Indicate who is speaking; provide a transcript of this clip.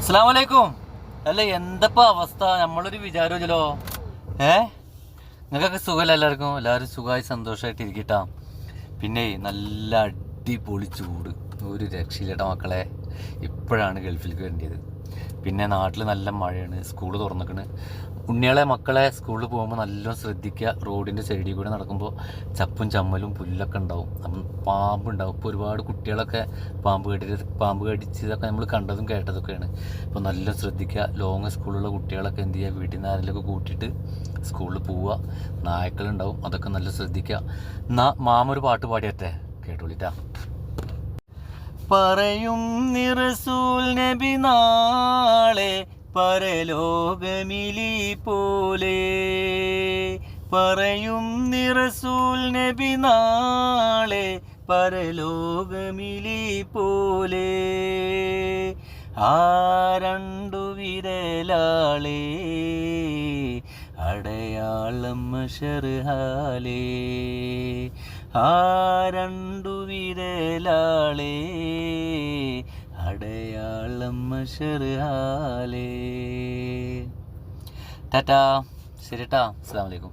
Speaker 1: അസ്സലാമു അലൈക്കും. അല്ല എന്തപ്പോ അവസ്ഥ? നമ്മളൊരു വിചാരമില്ലല്ലോ. നിങ്ങൾക്കൊക്കെ സുഖമല്ല? എല്ലാവരും സുഖമായി സന്തോഷമായിട്ട് ഇരിക്കട്ടാ. പിന്നെ നല്ല അടിപൊളി ചൂട്, ഒരു രക്ഷയില്ലട്ടാ മക്കളെ. ഇപ്പോഴാണ് ഗൾഫിലേക്ക് വേണ്ടിയത്. പിന്നെ നാട്ടിൽ നല്ല മഴയാണ്, സ്കൂൾ തുറന്നിക്കണ്. ഉണ്ണികളെ മക്കളെ സ്കൂളിൽ പോകുമ്പോൾ നല്ലോണം ശ്രദ്ധിക്കുക. റോഡിൻ്റെ സൈഡിൽ കൂടെ നടക്കുമ്പോൾ ചപ്പും ചമ്മലും പുല്ലൊക്കെ ഉണ്ടാവും, അപ്പം പാമ്പുണ്ടാവും. ഇപ്പോൾ ഒരുപാട് കുട്ടികളൊക്കെ പാമ്പ് കടിച്ചതൊക്കെ നമ്മൾ കണ്ടതും കേട്ടതൊക്കെയാണ്. അപ്പോൾ നല്ല ശ്രദ്ധിക്കുക. ലോങ് സ്കൂളിലുള്ള കുട്ടികളൊക്കെ എന്ത് ചെയ്യുക, വീട്ടിൽ നിന്ന് ആരെങ്കിലുമൊക്കെ കൂട്ടിയിട്ട് സ്കൂളിൽ പോവുക. നായ്ക്കളുണ്ടാവും, അതൊക്കെ നല്ല ശ്രദ്ധിക്കുക. എന്നാൽ മാമൊരു പാട്ട് പാടിയട്ടെ, കേട്ടോളിട്ടാ. പറയും റസൂൽ നബി നാളെ പരലോകമിലി പോലെ, പറയും റസൂൽ നബി നാളെ പരലോകമിലി പോലെ. ആ രണ്ടു വിരലാളേ അടയാളം മശർഹാലേ, ആ രണ്ടു വിരലാളേ അടയാളം മശർഹാലേ. ടാറ്റാ, ശരി ട്ടാ. അസ്സലാമു അലൈക്കും.